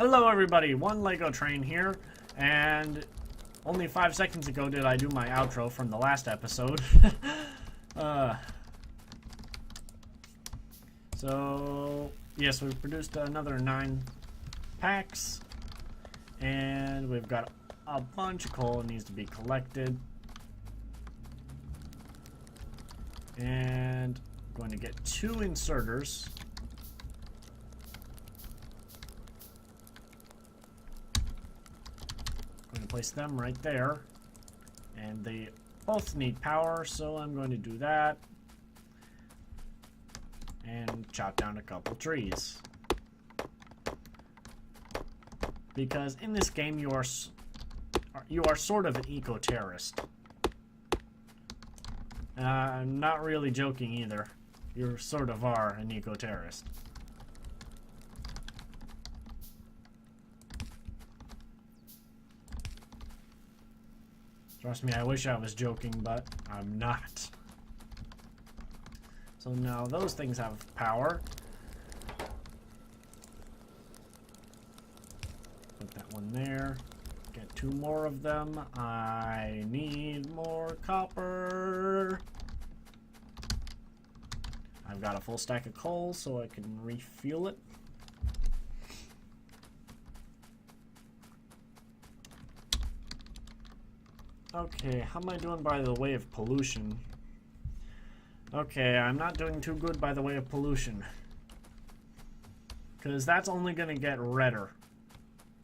Hello everybody, one Lego train here, and only 5 seconds ago did I do my outro from the last episode. So, yes, we've produced another 9 packs, and we've got a bunch of coal that needs to be collected. And I'm going to get 2 inserters. I'm going to place them right there, and they both need power, so I'm going to do that and chop down a couple trees, because in this game you are sort of an eco-terrorist. I'm not really joking either. You sort of are an eco-terrorist. Trust me, I wish I was joking, but I'm not. So now those things have power. Put that one there. Get 2 more of them. I need more copper. I've got a full stack of coal, so I can refuel it. Okay, how am I doing by the way of pollution? Okay, I'm not doing too good by the way of pollution, because that's only going to get redder.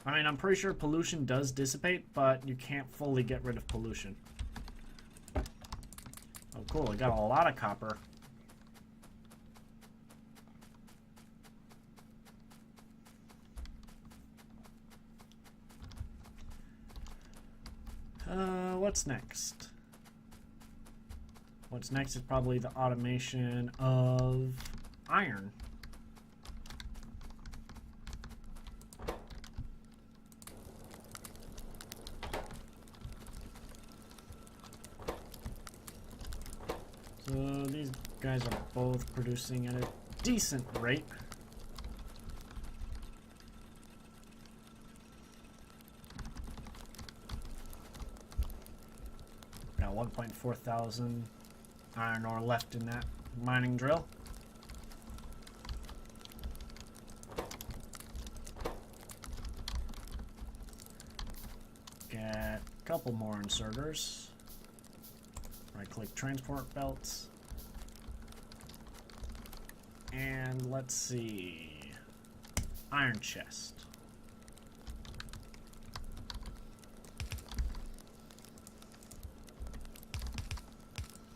I mean, I'm pretty sure pollution does dissipate, but you can't fully get rid of pollution. Oh, cool, I got a lot of copper. What's next? What's next is probably the automation of iron. So these guys are both producing at a decent rate. Got 1.4 thousand iron ore left in that mining drill. Get a couple more inserters. Right click transport belts. And let's see. Iron chest.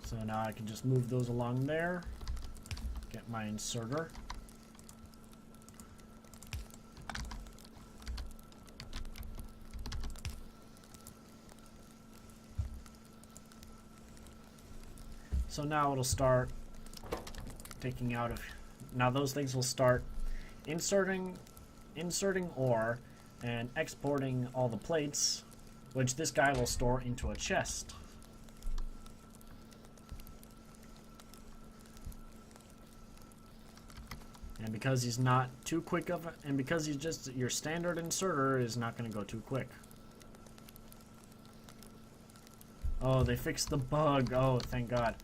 So now I can just move those along there. Get my inserter. So now it'll start taking out of. Now those things will start inserting ore and exporting all the plates, which this guy will store into a chest. And because he's not too quick of and because he's just your standard inserter is not going to go too quick. Oh, they fixed the bug. Oh, thank God.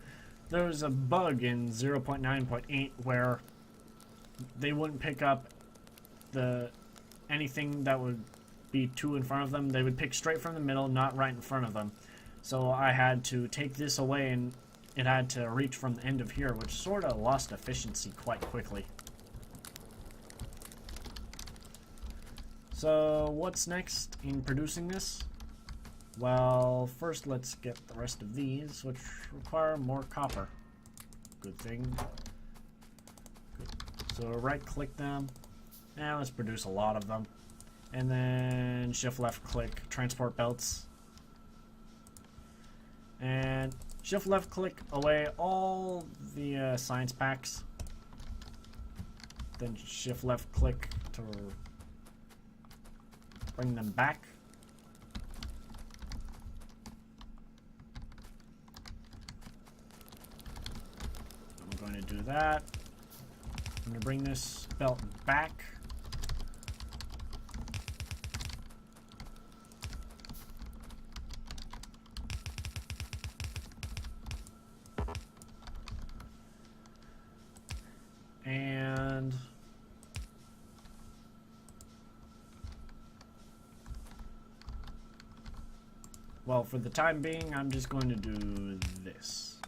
There was a bug in 0.9.8 where they wouldn't pick up anything that would be too in front of them. They would pick straight from the middle, not right in front of them. So I had to take this away, and it had to reach from the end of here, which sort of lost efficiency quite quickly. So what's next in producing this? Well, first let's get the rest of these, which require more copper. Good thing. Good. So right click them. Now let's produce a lot of them. And then shift left click transport belts. And shift left click away all the science packs. Then shift left click to bring them back. I'm going to do that. I'm going to bring this belt back. Well, for the time being, I'm just going to do this.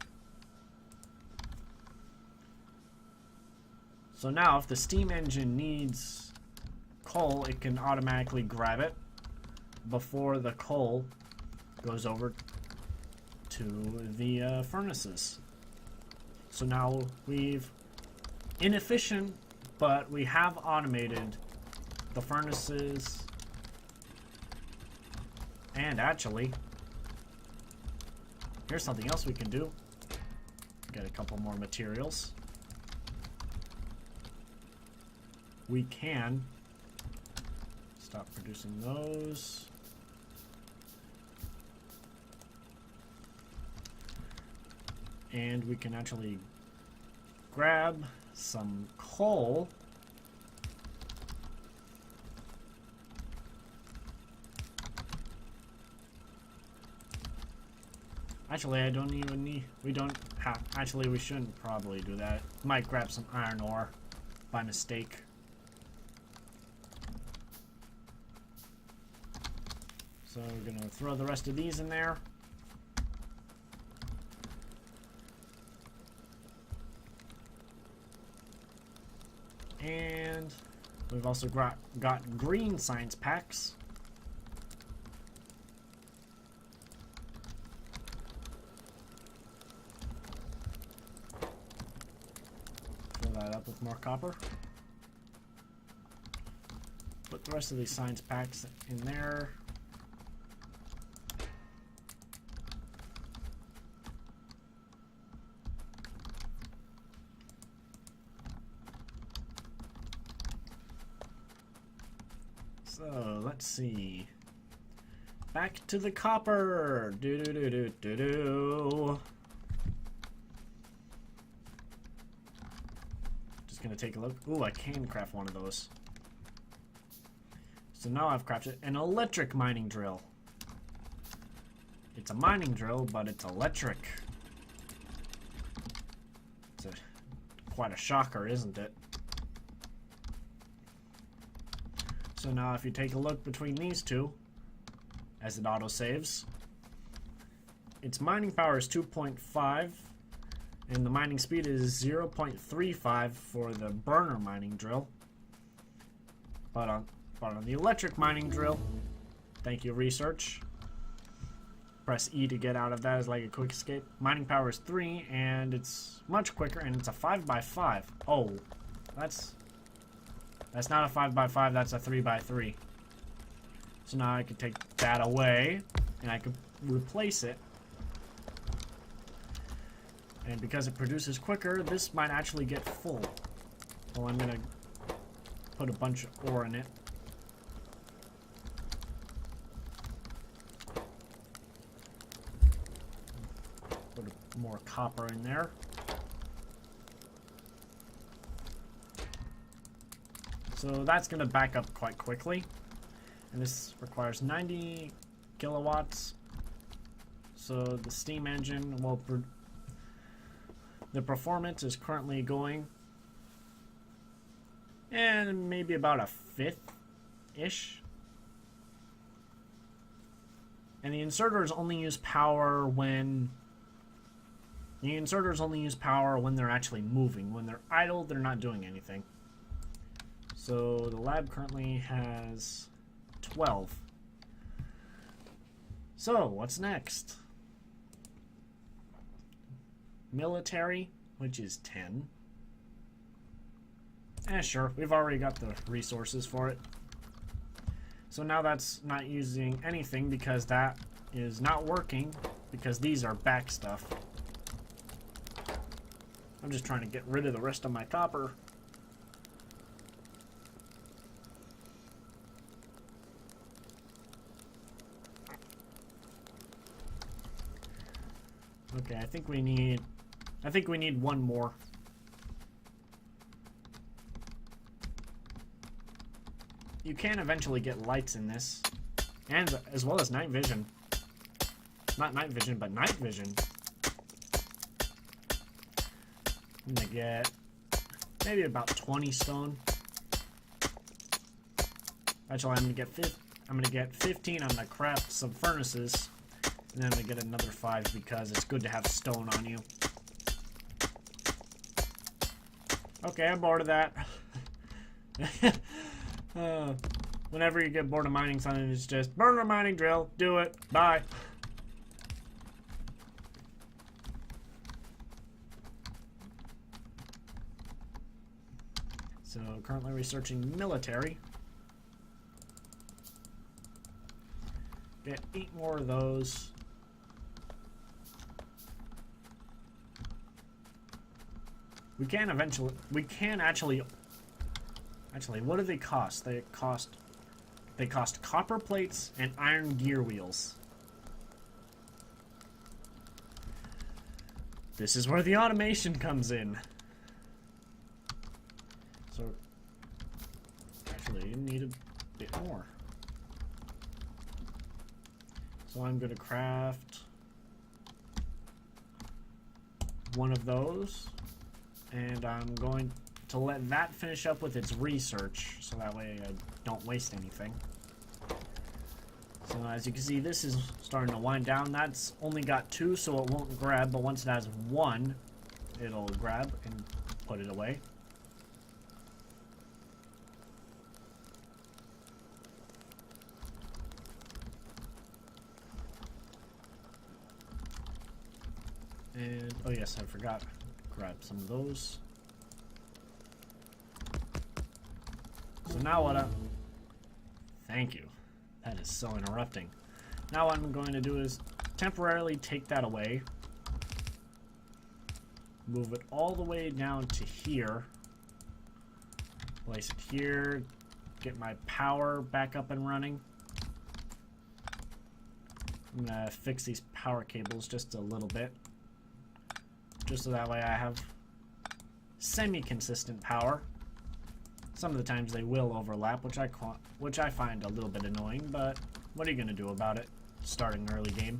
So now, if the steam engine needs coal, it can automatically grab it before the coal goes over to the furnaces. So now we've inefficient, but we have automated the furnaces. And actually, here's something else we can do. Get a couple more materials. We can stop producing those. And we can actually grab some coal. Actually, I don't even need, we don't have, actually we shouldn't probably do that. Might grab some iron ore by mistake. So we're gonna throw the rest of these in there. And we've also got green science packs. Fill that up with more copper. Put the rest of these science packs in there. So, let's see. Back to the copper. Do. Just gonna take a look. Ooh, I can craft one of those. So now I've crafted an electric mining drill. It's a mining drill, but it's electric. It's quite a shocker, isn't it? So now if you take a look between these two, as it autosaves, its mining power is 2.5, and the mining speed is 0.35 for the burner mining drill. But on the electric mining drill, thank you research, press E to get out of that as like a quick escape. Mining power is 3, and it's much quicker, and it's a 5x5. Oh, that's not a 5x5, that's a 3x3. So now I can take that away, and I can replace it. And because it produces quicker, this might actually get full. Well, I'm going to put a bunch of ore in it. Put more copper in there. So that's going to back up quite quickly. And this requires 90 kilowatts. So the steam engine will... the performance is currently going... and maybe about a fifth-ish. And the inserters only use power when... the inserters only use power when they're actually moving. When they're idle, they're not doing anything. So the lab currently has 12. So what's next? Military, which is 10. Sure, we've already got the resources for it. So now that's not using anything because that is not working because these are back stuff. I'm just trying to get rid of the rest of my copper. Okay, I think we need one more. You can eventually get lights in this, and as well as night vision. Not night vision, but night vision. I'm gonna get maybe about 20 stone. Actually, I'm gonna get 15. I'm gonna craft some furnaces, And then I get another 5 because it's good to have stone on you. Okay, I'm bored of that. Whenever you get bored of mining something, it's just burn a mining drill, do it, bye. So currently researching military. Get 8 more of those. We can actually, what do they cost? They cost copper plates and iron gear wheels. This is where the automation comes in. So, actually, you need a bit more. So I'm going to craft one of those, and I'm going to let that finish up with its research, so that way I don't waste anything. So as you can see, this is starting to wind down. That's only got 2, so it won't grab, but once it has 1, it'll grab and put it away. And, oh yes, I forgot. Grab some of those. So now what thank you. That is so interrupting. Now what I'm going to do is temporarily take that away. Move it all the way down to here. Place it here. Get my power back up and running. I'm going to fix these power cables just a little bit. Just so that way I have semi-consistent power. Some of the times they will overlap, which I find a little bit annoying, but what are you going to do about it? Starting early game.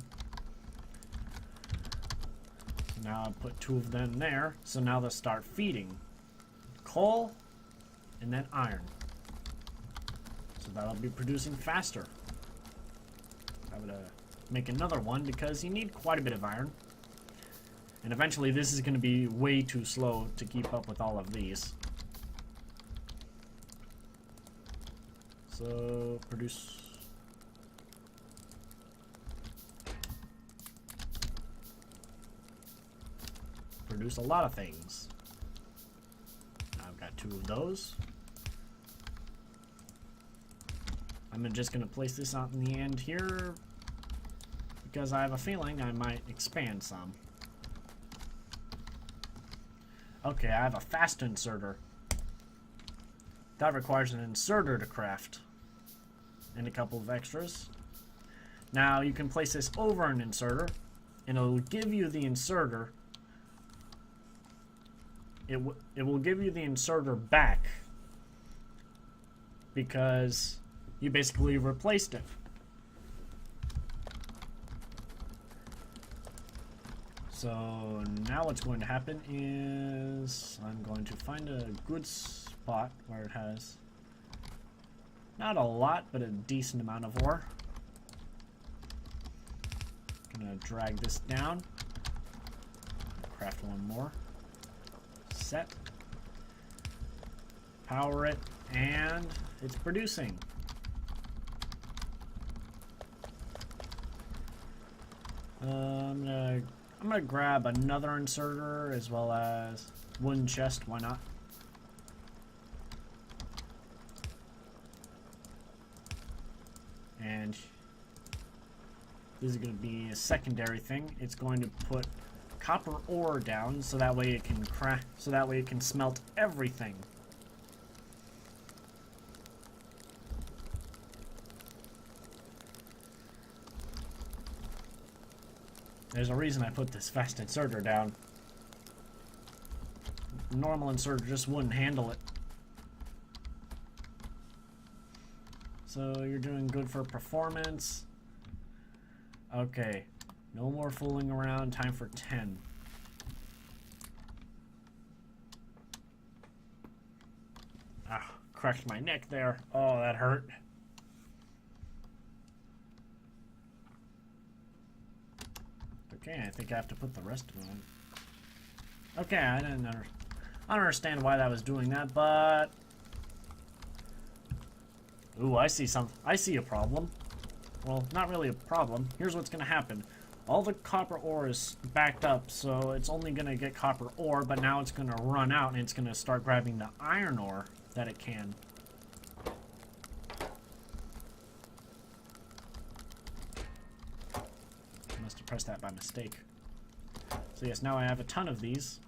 So now I put 2 of them there, so now they'll start feeding coal and then iron. So that'll be producing faster. I'm going to make another one because you need quite a bit of iron. And eventually this is going to be way too slow to keep up with all of these. So, produce a lot of things. Now I've got 2 of those. I'm just going to place this out in the end here because I have a feeling I might expand some. Okay, I have a fast inserter. That requires an inserter to craft. And a couple of extras. Now you can place this over an inserter, and it'll give you the inserter. It will give you the inserter back because you basically replaced it. So now what's going to happen is I'm going to find a good spot where it has not a lot, but a decent amount of ore. Gonna drag this down. Craft 1 more. Set. Power it, and it's producing. I'm gonna grab another inserter as well as wooden chest. Why not? And this is going to be a secondary thing. It's going to put copper ore down so that way it can crack. So that way it can smelt everything. There's a reason I put this fast inserter down. Normal inserter just wouldn't handle it. So you're doing good for performance. Okay, no more fooling around. Time for 10. Ah, cracked my neck there. Oh, that hurt. Okay, I think I have to put the rest of them. Okay, I don't understand why that was doing that, but... Ooh, I see a problem. Well, not really a problem. Here's what's gonna happen. All the copper ore is backed up, so it's only gonna get copper ore, but now it's gonna run out and it's gonna start grabbing the iron ore that it can. I must have pressed that by mistake. So yes, now I have a ton of these.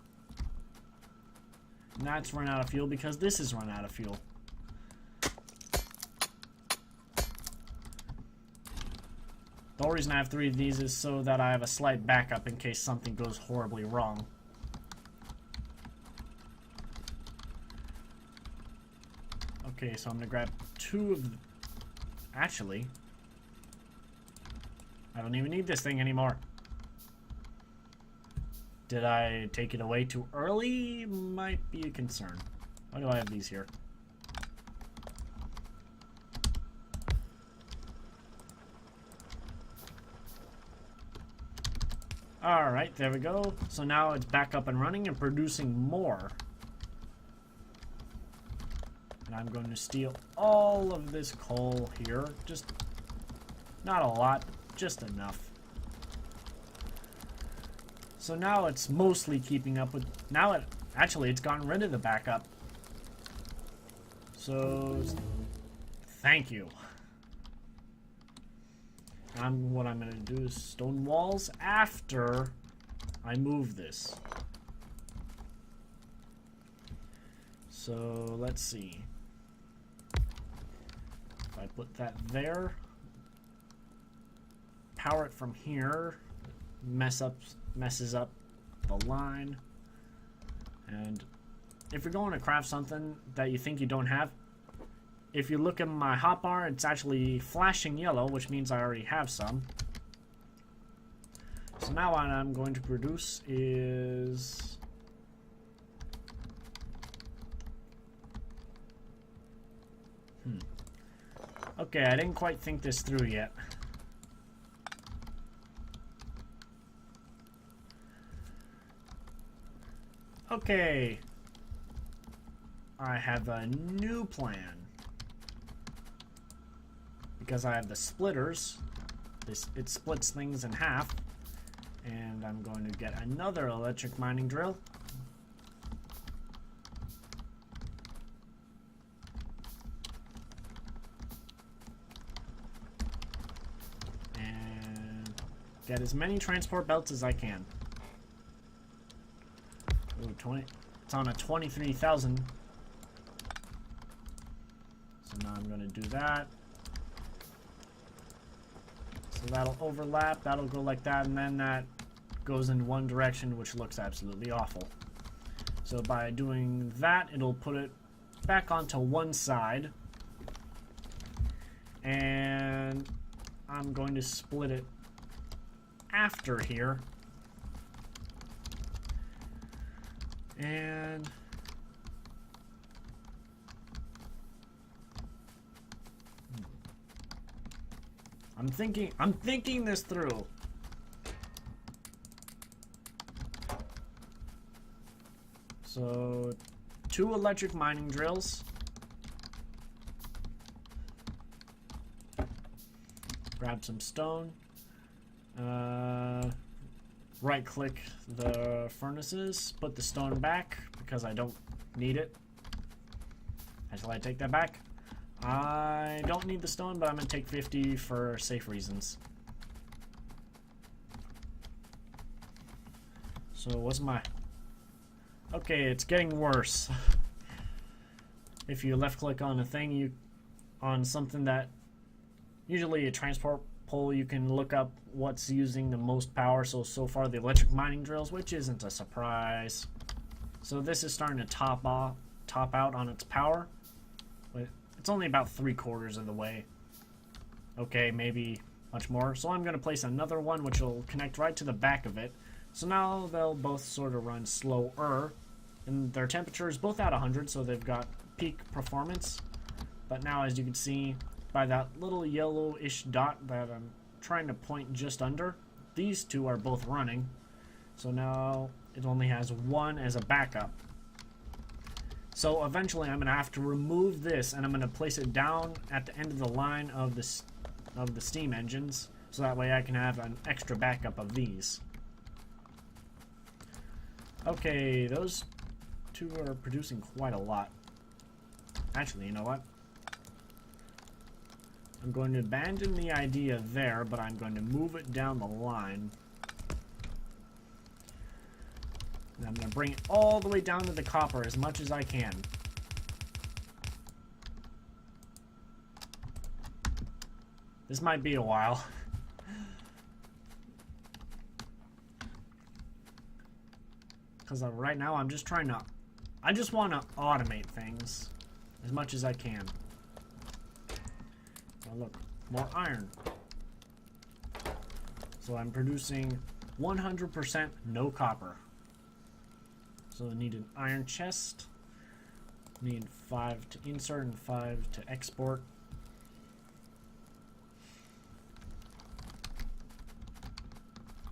Now it's run out of fuel because this is run out of fuel. The whole reason I have 3 of these is so that I have a slight backup in case something goes horribly wrong. Okay, so I'm gonna grab 2 of... Actually, I don't even need this thing anymore. Did I take it away too early? Might be a concern. Why do I have these here? Alright, there we go. So now it's back up and running and producing more. And I'm going to steal all of this coal here. Just not a lot, just enough. So now it's mostly keeping up with... Now it... Actually, it's gotten rid of the backup. So... Thank you. What I'm going to do is stone walls after I move this. So, let's see. If I put that there, power it from here, messes up the line. And if you're going to craft something that you think you don't have, if you look at my hotbar, it's actually flashing yellow, which means I already have some. So now what I'm going to produce is... Okay, I didn't quite think this through yet. Okay. I have a new plan. Because I have the splitters, it splits things in half, and I'm going to get another electric mining drill. And get as many transport belts as I can. Ooh, 20. It's on a 23,000. So now I'm going to do that. So that'll overlap, that'll go like that, and then that goes in one direction, which looks absolutely awful. So by doing that, it'll put it back onto one side. And I'm going to split it after here. And... I'm thinking this through. So, 2 electric mining drills. Grab some stone. Right click the furnaces, put the stone back because I don't need it. Actually, I take that back. I don't need the stone, but I'm going to take 50 for safe reasons. So what's my... Okay, it's getting worse. If you left click on a thing, on something that... Usually a transport pole, you can look up what's using the most power. So far the electric mining drills, which isn't a surprise. So this is starting to top out on its power. But it's only about 3/4 of the way. Okay, maybe much more. So I'm going to place another one which will connect right to the back of it. So now they'll both sort of run slower. And their temperature is both at 100, so they've got peak performance. But now, as you can see, by that little yellowish dot that I'm trying to point just under, these two are both running. So now it only has one as a backup. So eventually I'm going to have to remove this, and I'm going to place it down at the end of the line of the steam engines, so that way I can have an extra backup of these. Okay, those two are producing quite a lot. Actually, you know what? I'm going to abandon the idea there, but I'm going to move it down the line. And I'm going to bring it all the way down to the copper as much as I can. This might be a while. Because right now I'm just trying to... I just want to automate things as much as I can. Oh, look, more iron. So I'm producing 100% no copper. So I need an iron chest. Need 5 to insert and 5 to export.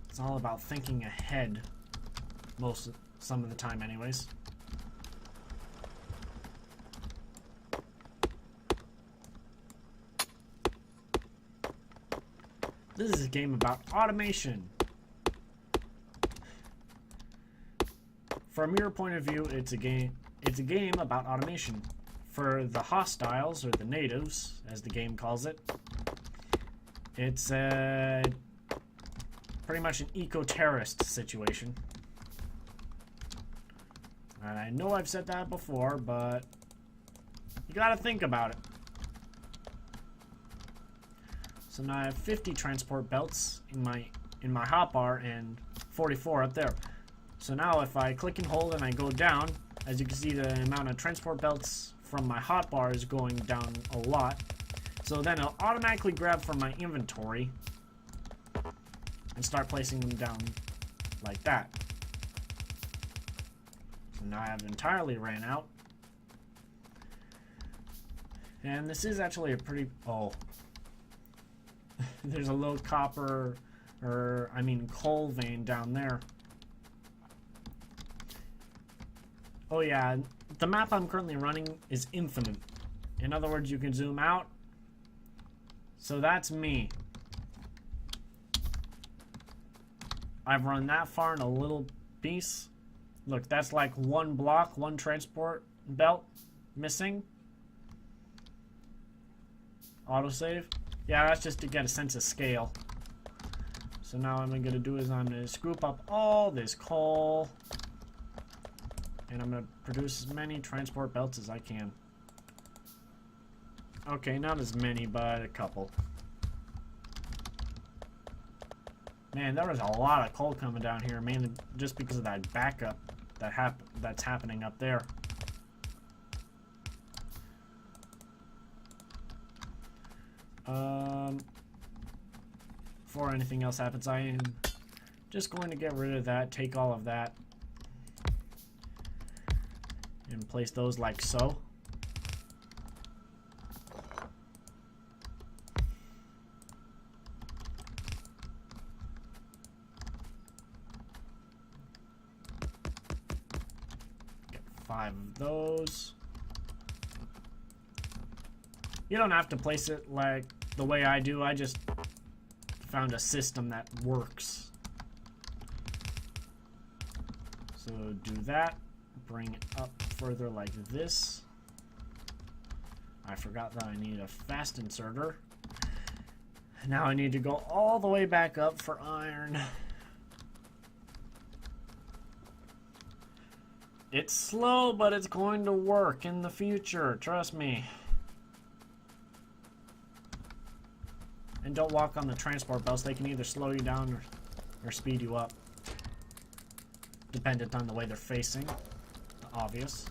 It's all about thinking ahead, some of the time anyways. This is a game about automation. From your point of view, it's a game about automation. For the hostiles, or the natives, as the game calls it, it's pretty much an eco-terrorist situation. And I know I've said that before, but you gotta think about it. So now I have 50 transport belts in my hotbar and 44 up there. So now if I click and hold and I go down, as you can see, the amount of transport belts from my hotbar is going down a lot. So then I'll automatically grab from my inventory and start placing them down like that. So now I have entirely ran out. And this is actually a pretty... Oh. There's a low copper, coal vein down there. Oh yeah, the map I'm currently running is infinite. In other words, you can zoom out. So that's me. I've run that far in a little piece. Look, that's like one block, one transport belt missing. Autosave. Yeah, that's just to get a sense of scale. So now what I'm going to do is I'm going to scoop up all this coal. And I'm going to produce as many transport belts as I can. Okay, not as many, but a couple. Man, there was a lot of coal coming down here, mainly just because of that backup that's happening up there. Before anything else happens, I am just going to get rid of that, take all of that, and place those like so. Get 5 of those. You don't have to place it like the way I do. I just found a system that works. So do that. Bring it up further like this. I forgot that I need a fast inserter. Now I need to go all the way back up for iron. It's slow, but it's going to work in the future. Trust me. And don't walk on the transport belts. They can either slow you down or speed you up. Dependent on the way they're facing. Obvious.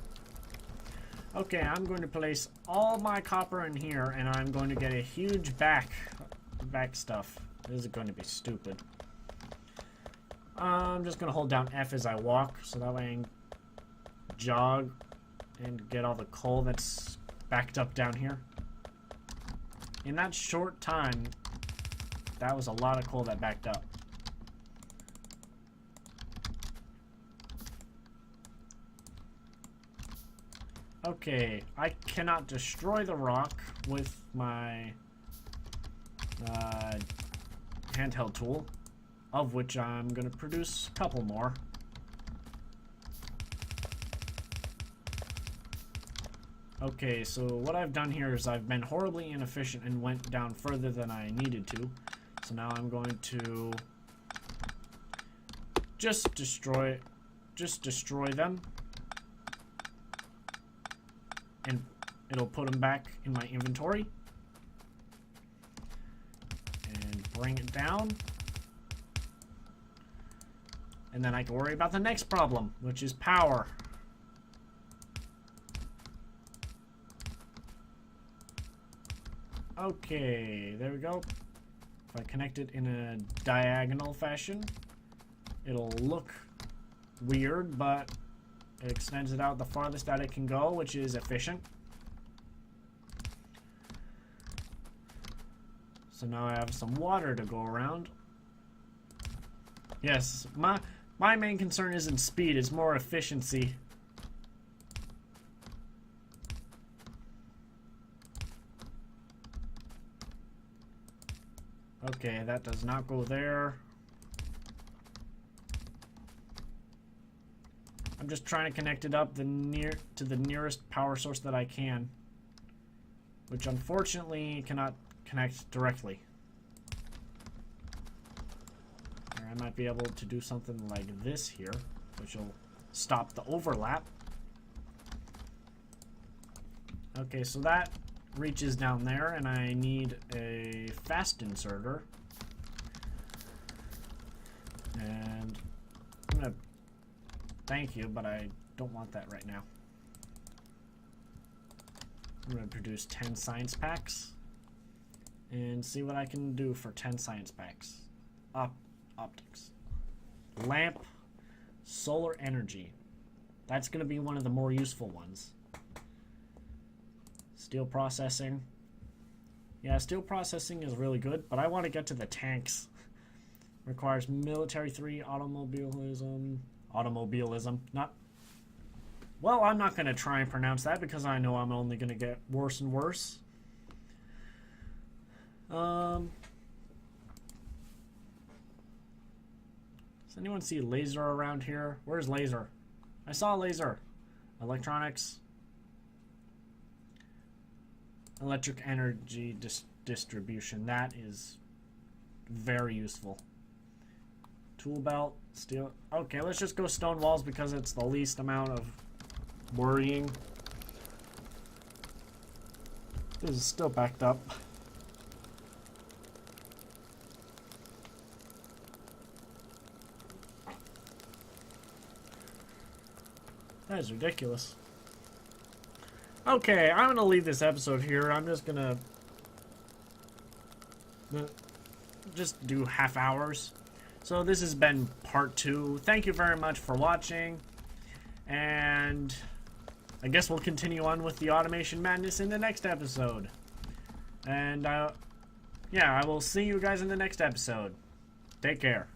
Okay, I'm going to place all my copper in here, and I'm going to get a huge back stuff. This is going to be stupid. I'm just going to hold down F as I walk, so that way I can jog and get all the coal that's backed up down here. In that short time, that was a lot of coal that backed up. Okay, I cannot destroy the rock with my handheld tool, of which I'm gonna produce a couple more. Okay, so what I've done here is I've been horribly inefficient and went down further than I needed to. So now I'm going to just destroy them, and it'll put them back in my inventory. And bring it down. And then I can worry about the next problem, which is power. Okay, there we go. If I connect it in a diagonal fashion, it'll look weird, but it extends it out the farthest that it can go, which is efficient. So now I have some water to go around. Yes, my main concern isn't speed, it's more efficiency. Okay, that does not go there. I'm just trying to connect it up to the nearest power source that I can, which unfortunately cannot connect directly. I might be able to do something like this here, which will stop the overlap. Okay, so that reaches down there, and I need a fast inserter. And I'm gonna thank you, but I don't want that right now. I'm gonna produce 10 science packs and see what I can do for 10 science packs. Optics, lamp, solar energy. That's gonna be one of the more useful ones. Steel processing. Yeah, steel processing is really good, but I want to get to the tanks. Requires military 3, automobilism. Not. Well, I'm not going to try and pronounce that because I know I'm only going to get worse and worse. Does anyone see laser around here? Where's laser? I saw laser. Electronics. Electric energy distribution. That is very useful. Tool belt. Steel. Okay, let's just go stone walls because it's the least amount of worrying. This is still backed up. That is ridiculous. Okay, I'm gonna leave this episode here. I'm just gonna just do half hours. So this has been part 2. Thank you very much for watching, and I guess we'll continue on with the automation madness in the next episode. And yeah, I will see you guys in the next episode. Take care.